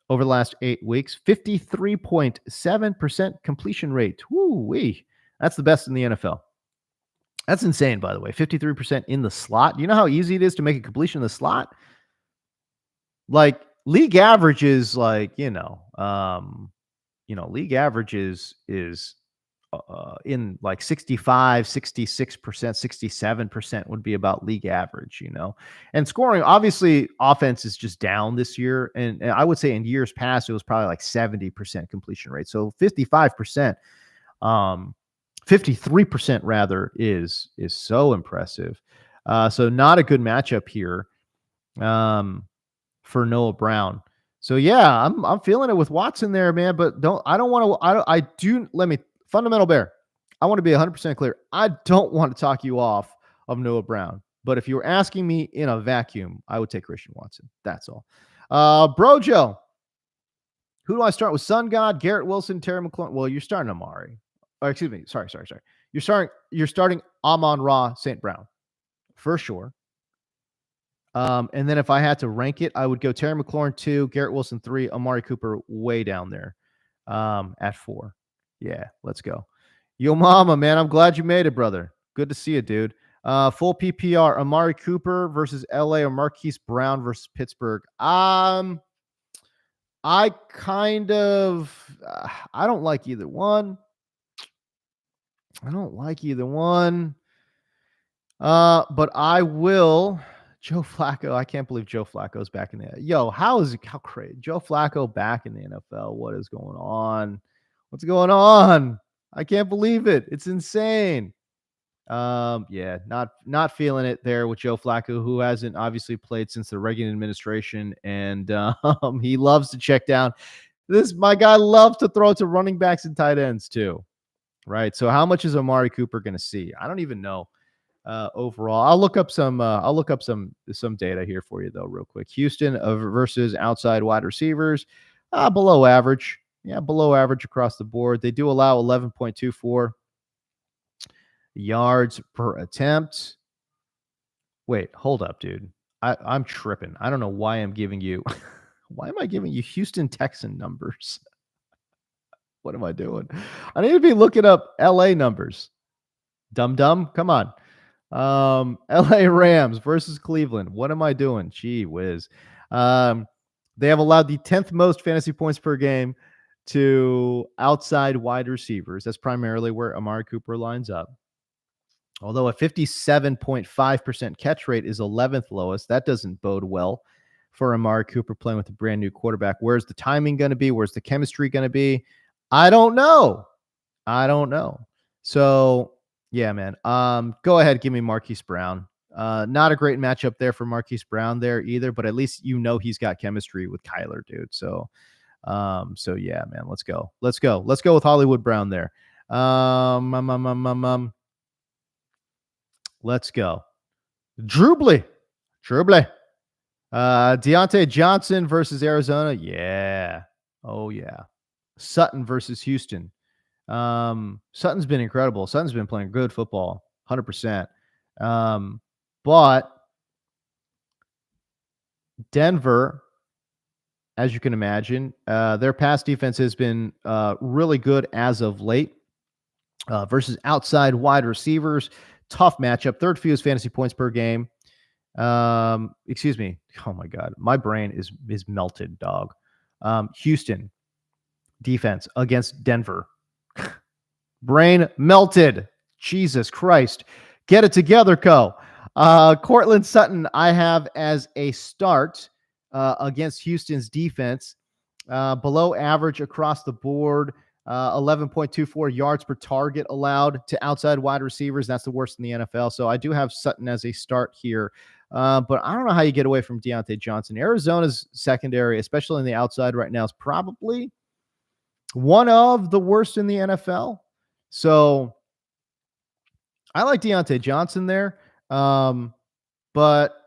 over the last 8 weeks. 53.7% completion rate. Woo-wee. That's the best in the NFL. That's insane, by the way. 53% in the slot. You know how easy it is to make a completion in the slot? Like league average is like, league average is in like 65, 66%, 67% would be about league average, and scoring. Obviously, offense is just down this year. And I would say in years past, it was probably like 70% completion rate. So 55%, 53% rather is so impressive. So not a good matchup here for Noah Brown. So yeah, I'm feeling it with Watson there, man. But let me fundamental bear. I want to be 100% clear. I don't want to talk you off of Noah Brown. But if you were asking me in a vacuum, I would take Christian Watson. That's all. Brojo, who do I start with? Sun God, Garrett Wilson, Terry McLaurin. Well, you're starting Amari. Oh, excuse me. Sorry. You're starting Amon-Ra St. Brown for sure. And then if I had to rank it, I would go Terry McLaurin 2, Garrett Wilson 3, Amari Cooper way down there at 4. Yeah, let's go. Yo, mama, man, I'm glad you made it, brother. Good to see you, dude. Full PPR, Amari Cooper versus LA or Marquise Brown versus Pittsburgh. I don't like either one. But I will. Joe Flacco. I can't believe Joe Flacco's back in the. How crazy? Joe Flacco back in the NFL. What is going on? What's going on? I can't believe it. It's insane. Yeah, not feeling it there with Joe Flacco, who hasn't obviously played since the Reagan administration, and he loves to check down. My guy loves to throw to running backs and tight ends too, right? So how much is Amari Cooper going to see? I don't even know. Overall, I'll look up some data here for you though, real quick. Houston versus outside wide receivers, below average. Yeah, below average across the board. They do allow 11.24 yards per attempt. Wait, hold up, dude. I'm tripping. I don't know why I'm giving you. Why am I giving you Houston Texan numbers? What am I doing? I need to be looking up LA numbers. Dumb. Come on. LA Rams versus Cleveland. What am I doing? Gee whiz. They have allowed the 10th most fantasy points per game to outside wide receivers. That's primarily where Amari Cooper lines up. Although a 57.5% catch rate is 11th lowest, that doesn't bode well for Amari Cooper playing with a brand new quarterback. Where's the timing going to be? Where's the chemistry going to be? I don't know. So yeah, man. Go ahead, give me Marquise Brown. Not a great matchup there for Marquise Brown there either, but at least he's got chemistry with Kyler, dude. So yeah, man. Let's go. Let's go with Hollywood Brown there. Let's go. Drew Blee. Deontay Johnson versus Arizona. Yeah. Oh yeah. Sutton versus Houston. Sutton's been incredible. Sutton's been playing good football, 100%. But Denver, as you can imagine, their pass defense has been really good as of late versus outside wide receivers. Tough matchup. Third fewest fantasy points per game. Excuse me. Oh my God. My brain is melted, dog. Houston defense against Denver. Brain melted. Jesus Christ. Get it together, Co. Cortland Sutton, I have as a start against Houston's defense. Below average across the board. 11.24 yards per target allowed to outside wide receivers. That's the worst in the NFL. So I do have Sutton as a start here. But I don't know how you get away from Deontay Johnson. Arizona's secondary, especially in the outside right now, is probably one of the worst in the NFL. So I like Deontay Johnson there. But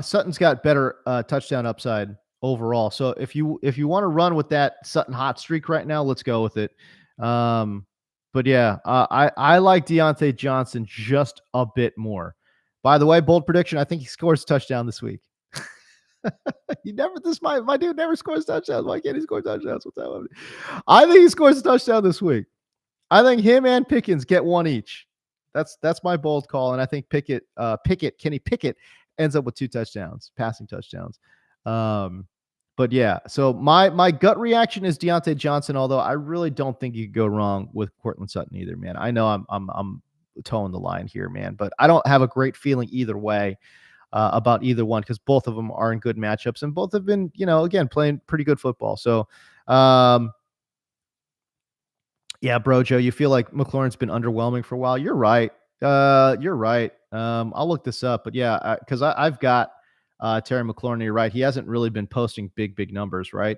Sutton's got better touchdown upside overall. So if you want to run with that Sutton hot streak right now, let's go with it. Um, but yeah, I like Deontay Johnson just a bit more. By the way, bold prediction: I think he scores a touchdown this week. My dude never scores touchdowns. Why can't he score touchdowns? What's that one? I think he scores a touchdown this week. I think him and Pickens get one each. That's my bold call, and I think Kenny Pickett ends up with 2 touchdowns, passing touchdowns. But yeah, so my gut reaction is Deontay Johnson, although I really don't think you could go wrong with Cortland Sutton either, man. I know I'm towing the line here, man, but I don't have a great feeling either way about either one because both of them are in good matchups and both have been, again, playing pretty good football. So, yeah, bro, Joe, you feel like McLaurin's been underwhelming for a while. You're right. You're right. I'll look this up, but yeah, because I've got Terry McLaurin. You're right. He hasn't really been posting big numbers, right?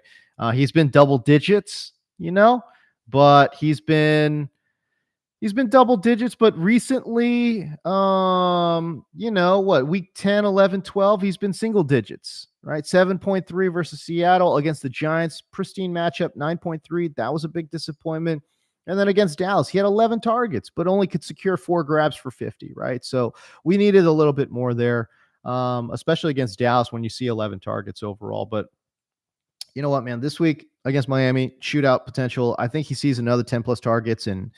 He's been double digits, but he's been double digits, but recently, week 10, 11, 12, he's been single digits, right? 7.3 versus Seattle against the Giants, pristine matchup, 9.3. That was a big disappointment. And then against Dallas, he had 11 targets, but only could secure 4 grabs for 50, right? So we needed a little bit more there, especially against Dallas when you see 11 targets overall. But you know what, man? This week against Miami, shootout potential. I think he sees another 10 plus targets, and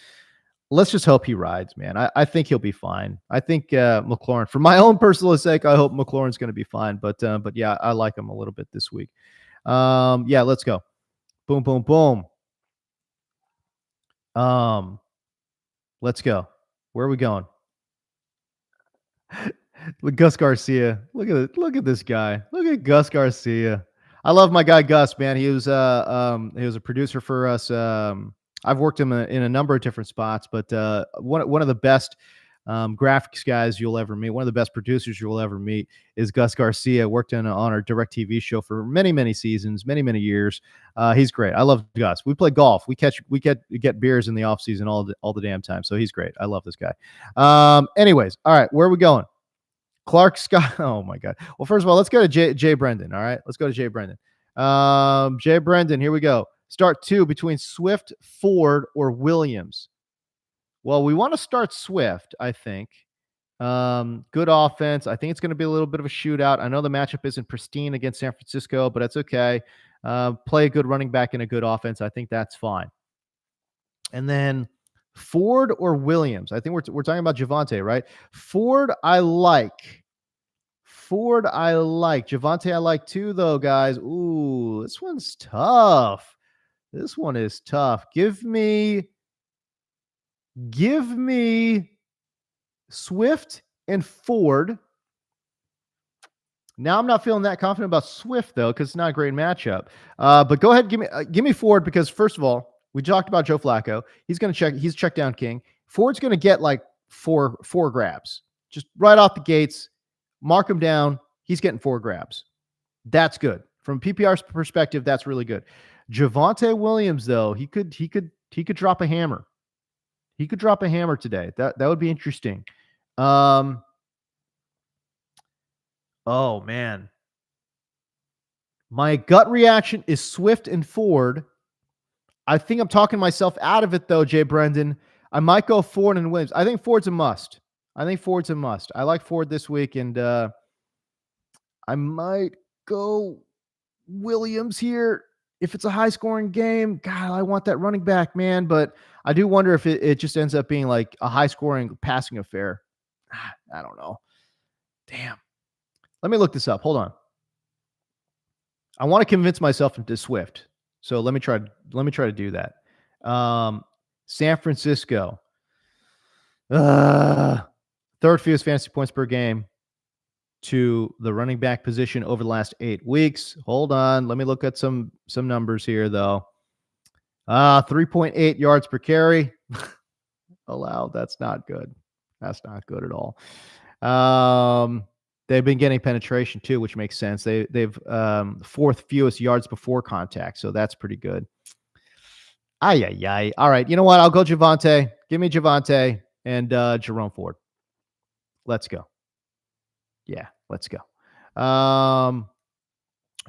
let's just hope he rides, man. I think he'll be fine. I think McLaurin, for my own personal sake, I hope McLaurin's going to be fine. But yeah, I like him a little bit this week. Yeah, let's go. Boom, boom, boom. Let's go. Where are we going? With Gus Garcia. Look at this guy. Look at Gus Garcia. I love my guy Gus, man. He was a producer for us. I've worked him in a number of different spots, but one of the best graphics guys you'll ever meet, one of the best producers you'll ever meet is Gus Garcia. Worked on our DirecTV show for many seasons, many years. He's great. I love Gus. We play golf. We get beers in the off season all the damn time. So he's great. I love this guy. Anyways, all right, where are we going? Clark Scott. Oh my God. Well, first of all, let's go to Jay Brendan. All right, let's go to Jay Brendan. Jay Brendan. Here we go. Start 2 between Swift, Ford, or Williams. Well, we want to start Swift, I think. Good offense. I think it's going to be a little bit of a shootout. I know the matchup isn't pristine against San Francisco, but that's okay. Play a good running back and a good offense. I think that's fine. And then Ford or Williams. I think we're talking about Javonte, right? Ford, I like. Javonte, I like too, though, guys. Ooh, this one's tough. This one is tough. Give me Swift and Ford. Now I'm not feeling that confident about Swift though, because it's not a great matchup. But go ahead, give me Ford, because first of all, we talked about Joe Flacco. He's check down king. Ford's gonna get like four grabs. Just right off the gates, mark him down. He's getting 4 grabs. That's good. From PPR's perspective, that's really good. Javonte Williams, though, he could drop a hammer. He could drop a hammer today. That would be interesting. Oh man. My gut reaction is Swift and Ford. I think I'm talking myself out of it though, Jay Brendan. I might go Ford and Williams. I think Ford's a must. I like Ford this week, and I might go Williams here. If it's a high-scoring game, God, I want that running back, man. But I do wonder if it just ends up being like a high-scoring passing affair. I don't know. Damn. Let me look this up. Hold on. I want to convince myself into Swift. So let me try to do that. San Francisco. Third fewest fantasy points per game to the running back position over the last 8 weeks. Hold on. Let me look at some numbers here, though. 3.8 yards per carry allowed. That's not good. That's not good at all. They've been getting penetration too, which makes sense. They've 4th fewest yards before contact, so that's pretty good. All right. You know what? I'll go Javonte. Give me Javonte. and Jerome Ford. Let's go. Yeah, let's go.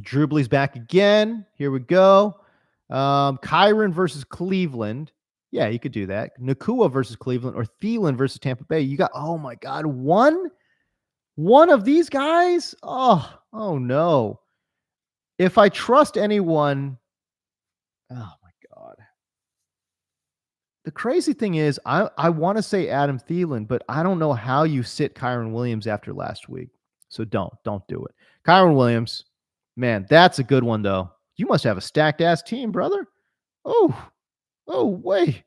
Drew Brees back again. Here we go. Kyron versus Cleveland. Yeah, you could do that. Nakua versus Cleveland or Thielen versus Tampa Bay. You got, oh my God, one of these guys? Oh no. If I trust anyone, oh my God. The crazy thing is, I want to say Adam Thielen, but I don't know how you sit Kyron Williams after last week. So don't do it. Kyron Williams, man, that's a good one though. You must have a stacked ass team, brother. Oh, oh, wait.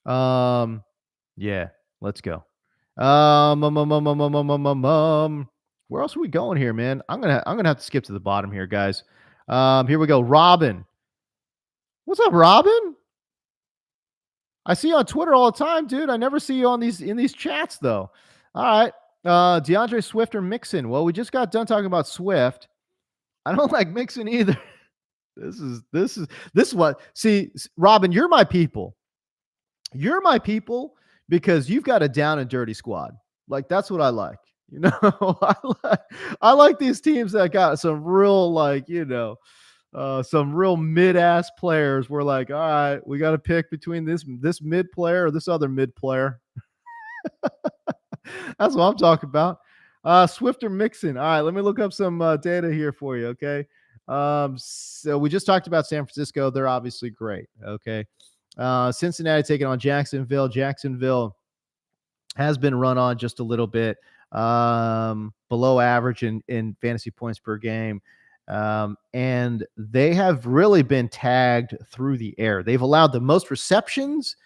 Yeah, let's go. Where else are we going here, man? I'm gonna have to skip to the bottom here, guys. Here we go. Robin. What's up, Robin? I see you on Twitter all the time, dude. I never see you on these chats though. All right. DeAndre Swift or Mixon. Well, we just got done talking about Swift. I don't like Mixon either. This is what, see, Robin, you're my people. You're my people because you've got a down and dirty squad. Like, that's what I like. You know, I like these teams that got some real, like, some real mid-ass players. We're like, all right, we got to pick between this mid player or this other mid player. That's what I'm talking about. Swift or Mixon. All right, let me look up some data here for you. Okay. So we just talked about San Francisco. They're obviously great. Okay. Cincinnati taking on Jacksonville. Jacksonville has been run on just a little bit, below average in fantasy points per game. And they have really been tagged through the air. They've allowed the most receptions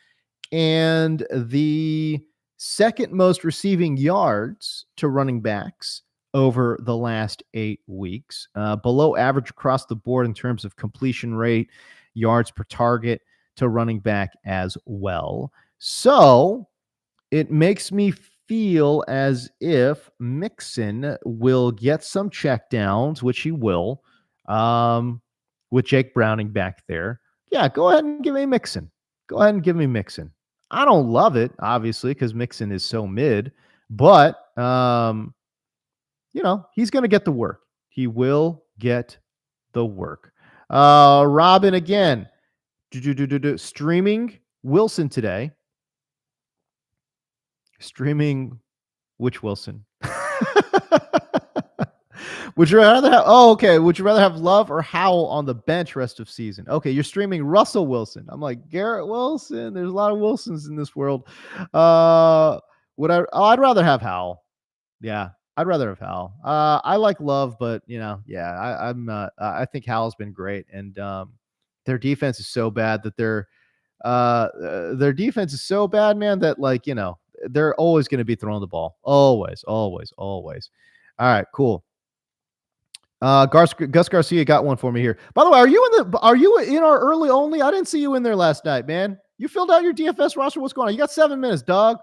and the second most receiving yards to running backs over the last 8 weeks, below average across the board in terms of completion rate, yards per target to running back as well. So it makes me feel as if Mixon will get some checkdowns, which he will, with Jake Browning back there. Yeah, go ahead and give me Mixon. Go ahead and give me Mixon. I don't love it, obviously, because Mixon is so mid, but he's going to get the work. He will get the work. Robin again. Streaming Wilson today. Streaming which Wilson? Would you rather have? Oh, okay. Would you rather have Love or Howell on the bench rest of season? Okay, you're streaming Russell Wilson. I'm like Garrett Wilson. There's a lot of Wilsons in this world. Would I? Oh, I'd rather have Howell. Yeah, I'd rather have Howell. I like Love, but I think Howell's been great, and their defense is so bad that their defense is so bad, man, that they're always going to be throwing the ball. Always, always, always. All right, cool. Gus Garcia got one for me here. By the way, are you in our early only? I didn't see you in there last night, man. You filled out your DFS roster. What's going on? You got 7 minutes, dog.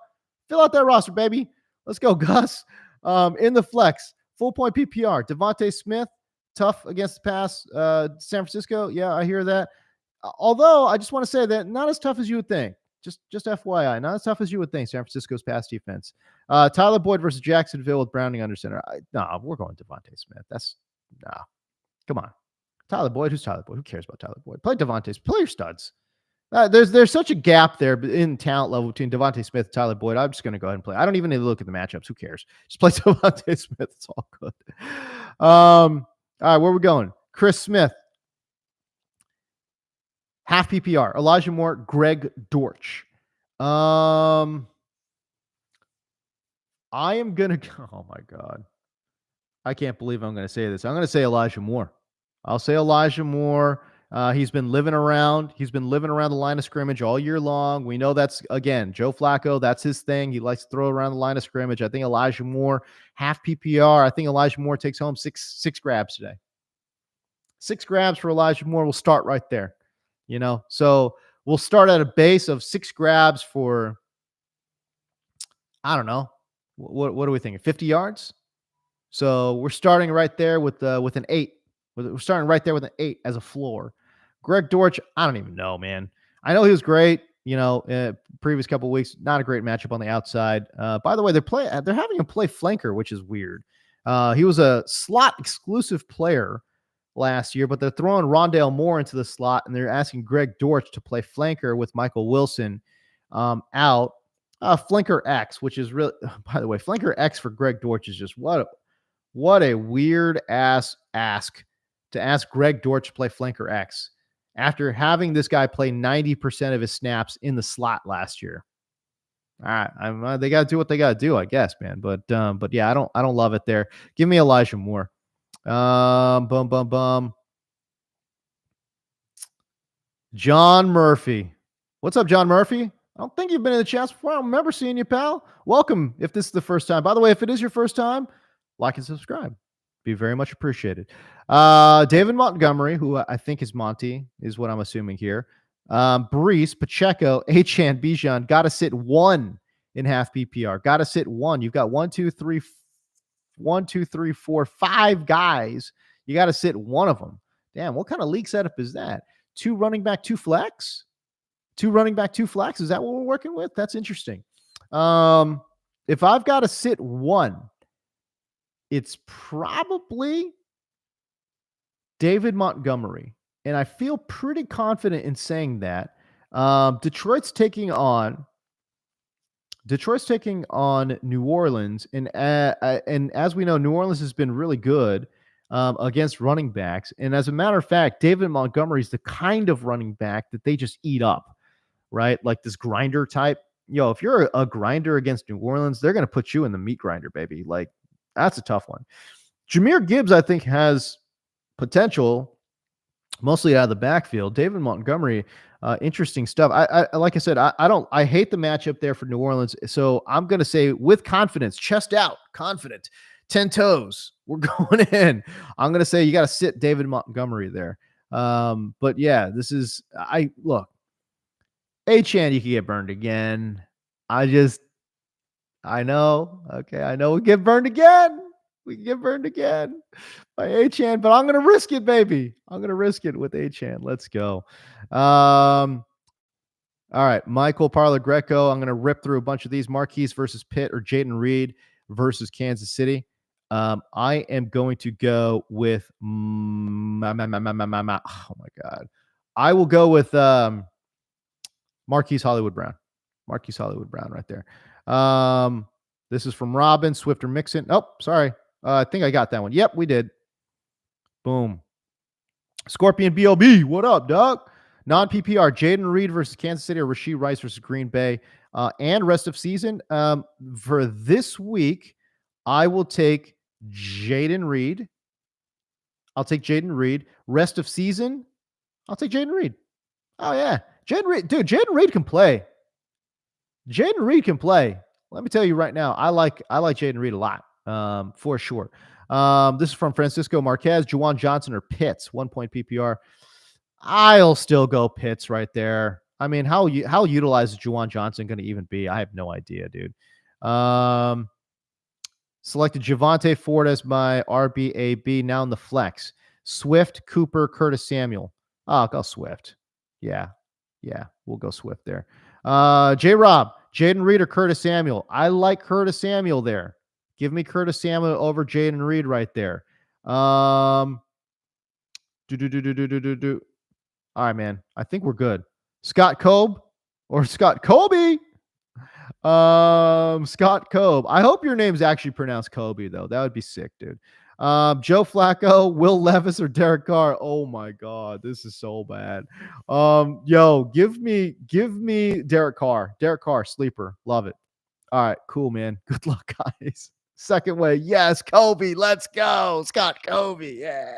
Fill out that roster, baby. Let's go, Gus. In the flex, full point PPR. Devontae Smith, tough against the pass. San Francisco, yeah, I hear that. Although I just want to say that not as tough as you would think. Just FYI, not as tough as you would think. San Francisco's pass defense. Tyler Boyd versus Jacksonville with Browning under center. We're going Devontae Smith. Come on. Tyler Boyd. Who's Tyler Boyd? Who cares about Tyler Boyd? Play Devontae. Play your studs. There's such a gap there in talent level between Devontae Smith and Tyler Boyd. I'm just going to go ahead and play. I don't even need to look at the matchups. Who cares? Just play Devontae Smith. It's all good. All right, where are we going? Chris Smith. Half PPR. Elijah Moore, Greg Dortch. I am going to... Oh, my God. I can't believe I'm going to say this. I'm going to say Elijah Moore. I'll say Elijah Moore. He's been living around the line of scrimmage all year long. We know that's, again, Joe Flacco. That's his thing. He likes to throw around the line of scrimmage. I think Elijah Moore, half PPR. I think Elijah Moore takes home six grabs today. 6 grabs for Elijah Moore. We'll start right there. So we'll start at a base of 6 grabs for, I don't know. What are we thinking? 50 yards? So we're starting right there with an 8. We're starting right there with an 8 as a floor. Greg Dortch, I don't even know, man. I know he was great. Previous couple of weeks, not a great matchup on the outside. By the way, they're having him play flanker, which is weird. He was a slot exclusive player last year, but they're throwing Rondale Moore into the slot, and they're asking Greg Dortch to play flanker with Michael Wilson out. Flanker X, which is really, by the way, flanker X for Greg Dortch is just what a weird ass ask to ask Greg Dortch to play flanker X after having this guy play 90% of his snaps in the slot last year. All right, they got to do what they got to do, I guess, man. But yeah, I don't love it there. Give me Elijah Moore. John Murphy. What's up, John Murphy? I don't think you've been in the chats before. I don't remember seeing you, pal. Welcome. If this is the first time, by the way, if it is your first time, like and subscribe. Be very much appreciated. David Montgomery, who I think is Monty, is what I'm assuming here. Brees, Pacheco, Achane, Bijan, got to sit one in half PPR. Got to sit one. You've got 5 guys. You got to sit one of them. Damn, what kind of league setup is that? 2 running back, 2 flex? 2 running back, 2 flex? Is that what we're working with? That's interesting. If I've got to sit one, it's probably David Montgomery. And I feel pretty confident in saying that. Detroit's taking on New Orleans. And as we know, New Orleans has been really good against running backs. And as a matter of fact, David Montgomery is the kind of running back that they just eat up, right? Like this grinder type. If you're a grinder against New Orleans, they're going to put you in the meat grinder, baby. Like, that's a tough one. Jahmyr Gibbs, I think, has potential, mostly out of the backfield. David Montgomery, interesting stuff. I like I said, I hate the matchup there for New Orleans. So I'm going to say with confidence, chest out, confident, 10 toes, we're going in. I'm going to say you got to sit David Montgomery there. But yeah, look, Achane, you can get burned again. I know. Okay. I know we get burned again. We can get burned again by Achane, but I'm going to risk it, baby. I'm going to risk it with Achane. Let's go. All right. Michael Parla Greco. I'm going to rip through a bunch of these. Marquise versus Pitt or Jayden Reed versus Kansas City. I am going to go with oh my God. I will go with Marquise Hollywood Brown. Marquise Hollywood Brown right there. This is from Robin, Swift or Mixon. Oh, sorry. I think I got that one. Yep, we did. Boom. Scorpion BLB. What up, dog? Non-PPR, Jayden Reed versus Kansas City or Rashee Rice versus Green Bay. And rest of season. For this week, I will take Jayden Reed. I'll take Jayden Reed. Rest of season, I'll take Jayden Reed. Oh, yeah. Jayden Reed. Dude, Jayden Reed can play. Jayden Reed can play. Let me tell you right now, I like Jayden Reed a lot, for sure. This is from Francisco Marquez, Juwan Johnson or Pitts, 1 point PPR. I'll still go Pitts right there. I mean, how utilized is Juwan Johnson going to even be? I have no idea, dude. Selected Javonte Ford as my RBAB, now in the flex. Swift, Cooper, Curtis Samuel. Oh, I'll go Swift. Yeah, we'll go Swift there. J-Rob, Jayden Reed or Curtis Samuel? I like Curtis Samuel there. Give me Curtis Samuel over Jayden Reed right there. All right, man. I think we're good. Scott Cobe or Scott Colby? Scott Cobe. I hope your name's actually pronounced Kobe, though. That would be sick, dude. Joe Flacco, Will Levis, or Derek Carr. Oh my God, this is so bad. Yo, give me Derek Carr. Derek Carr, sleeper. Love it. All right, cool, man. Good luck, guys. Second way. Yes, Kobe. Let's go. Scott Kobe. Yeah.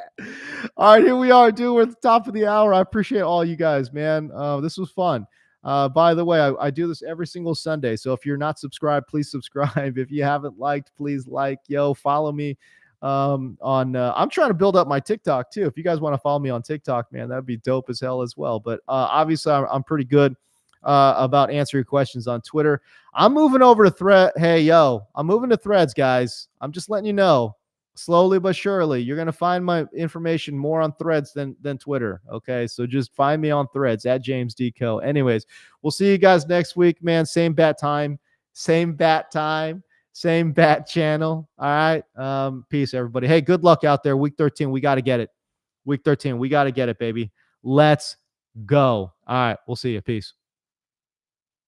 All right, here we are, dude. We're at the top of the hour. I appreciate all you guys, man. This was fun. By the way, I do this every single Sunday. So if you're not subscribed, please subscribe. If you haven't liked, please like. Follow me on I'm trying to build up my TikTok too. If you guys want to follow me on TikTok, man, that'd be dope as hell as well. But obviously I'm pretty good about answering questions on Twitter. I'm moving over to I'm moving to Threads, guys. I'm just letting you know. Slowly but surely, you're gonna find my information more on Threads than Twitter. Okay, so just find me on Threads at James Deco. Anyways, we'll see you guys next week, man. Same bat time, same bat channel. All right. Peace, everybody. Hey, good luck out there. Week 13, we got to get it. Week 13, we got to get it, baby. Let's go. All right, we'll see you. Peace.